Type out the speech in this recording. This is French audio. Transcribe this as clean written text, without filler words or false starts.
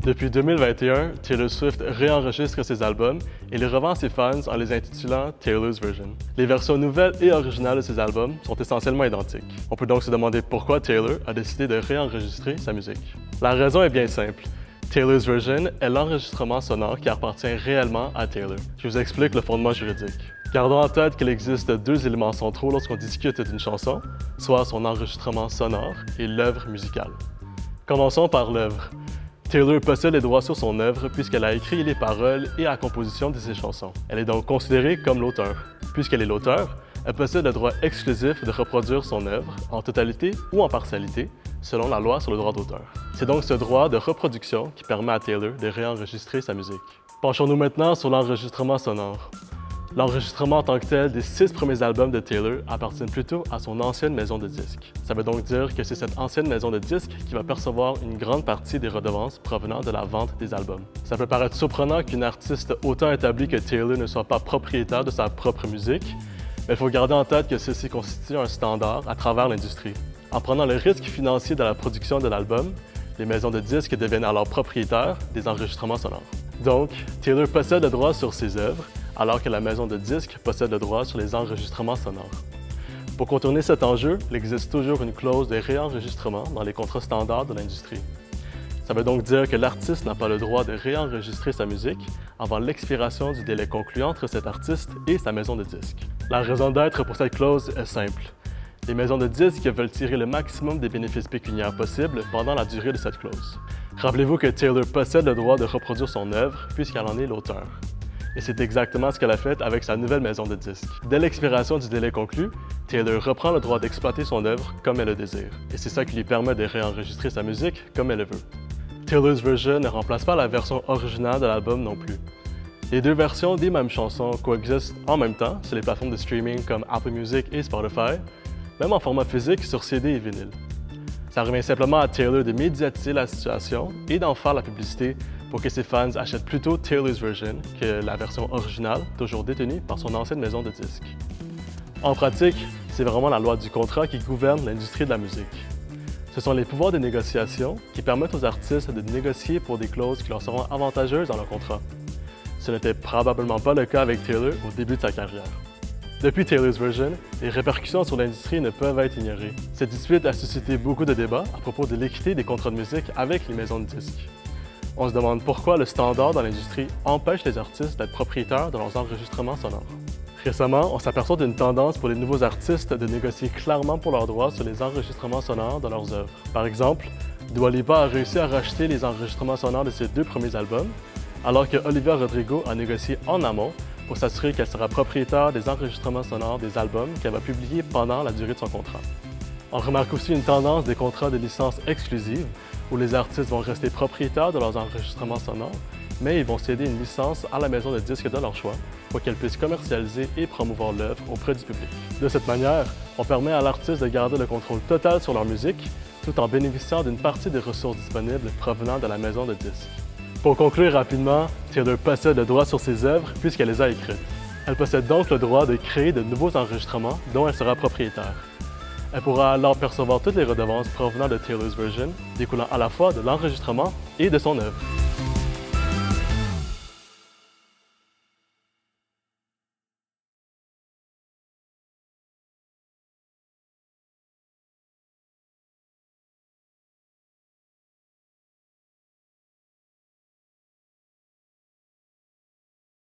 Depuis 2021, Taylor Swift réenregistre ses albums et les revend à ses fans en les intitulant Taylor's Version. Les versions nouvelles et originales de ses albums sont essentiellement identiques. On peut donc se demander pourquoi Taylor a décidé de réenregistrer sa musique. La raison est bien simple. Taylor's Version est l'enregistrement sonore qui appartient réellement à Taylor. Je vous explique le fondement juridique. Gardons en tête qu'il existe deux éléments centraux lorsqu'on discute d'une chanson, soit son enregistrement sonore et l'œuvre musicale. Commençons par l'œuvre. Taylor possède les droits sur son œuvre puisqu'elle a écrit les paroles et la composition de ses chansons. Elle est donc considérée comme l'auteur. Puisqu'elle est l'auteur, elle possède le droit exclusif de reproduire son œuvre en totalité ou en partialité, selon la loi sur le droit d'auteur. C'est donc ce droit de reproduction qui permet à Taylor de réenregistrer sa musique. Penchons-nous maintenant sur l'enregistrement sonore. L'enregistrement en tant que tel des 6 premiers albums de Taylor appartient plutôt à son ancienne maison de disques. Ça veut donc dire que c'est cette ancienne maison de disques qui va percevoir une grande partie des redevances provenant de la vente des albums. Ça peut paraître surprenant qu'une artiste autant établie que Taylor ne soit pas propriétaire de sa propre musique, mais il faut garder en tête que ceci constitue un standard à travers l'industrie. En prenant le risque financier de la production de l'album, les maisons de disques deviennent alors propriétaires des enregistrements sonores. Donc, Taylor possède le droit sur ses œuvres, alors que la maison de disques possède le droit sur les enregistrements sonores. Pour contourner cet enjeu, il existe toujours une clause de réenregistrement dans les contrats standards de l'industrie. Ça veut donc dire que l'artiste n'a pas le droit de réenregistrer sa musique avant l'expiration du délai conclu entre cet artiste et sa maison de disques. La raison d'être pour cette clause est simple. Les maisons de disques veulent tirer le maximum des bénéfices pécuniaires possibles pendant la durée de cette clause. Rappelez-vous que Taylor possède le droit de reproduire son œuvre puisqu'elle en est l'auteur. Et c'est exactement ce qu'elle a fait avec sa nouvelle maison de disques. Dès l'expiration du délai conclu, Taylor reprend le droit d'exploiter son œuvre comme elle le désire. Et c'est ça qui lui permet de réenregistrer sa musique comme elle le veut. Taylor's Version ne remplace pas la version originale de l'album non plus. Les deux versions des mêmes chansons coexistent en même temps sur les plateformes de streaming comme Apple Music et Spotify, même en format physique sur CD et vinyle. Ça revient simplement à Taylor de médiatiser la situation et d'en faire la publicité pour que ses fans achètent plutôt Taylor's Version que la version originale, toujours détenue par son ancienne maison de disques. En pratique, c'est vraiment la loi du contrat qui gouverne l'industrie de la musique. Ce sont les pouvoirs de négociation qui permettent aux artistes de négocier pour des clauses qui leur seront avantageuses dans leur contrat. Ce n'était probablement pas le cas avec Taylor au début de sa carrière. Depuis Taylor's Version, les répercussions sur l'industrie ne peuvent être ignorées. Cette dispute a suscité beaucoup de débats à propos de l'équité des contrats de musique avec les maisons de disques. On se demande pourquoi le standard dans l'industrie empêche les artistes d'être propriétaires de leurs enregistrements sonores. Récemment, on s'aperçoit d'une tendance pour les nouveaux artistes de négocier clairement pour leurs droits sur les enregistrements sonores de leurs œuvres. Par exemple, Dua Lipa a réussi à racheter les enregistrements sonores de ses 2 premiers albums, alors que Olivia Rodrigo a négocié en amont pour s'assurer qu'elle sera propriétaire des enregistrements sonores des albums qu'elle va publier pendant la durée de son contrat. On remarque aussi une tendance des contrats de licence exclusive, où les artistes vont rester propriétaires de leurs enregistrements sonores, mais ils vont céder une licence à la maison de disques de leur choix pour qu'elle puisse commercialiser et promouvoir l'œuvre auprès du public. De cette manière, on permet à l'artiste de garder le contrôle total sur leur musique, tout en bénéficiant d'une partie des ressources disponibles provenant de la maison de disques. Pour conclure rapidement, Taylor possède le droit sur ses œuvres puisqu'elle les a écrites. Elle possède donc le droit de créer de nouveaux enregistrements dont elle sera propriétaire. Elle pourra alors percevoir toutes les redevances provenant de Taylor's Version, découlant à la fois de l'enregistrement et de son œuvre.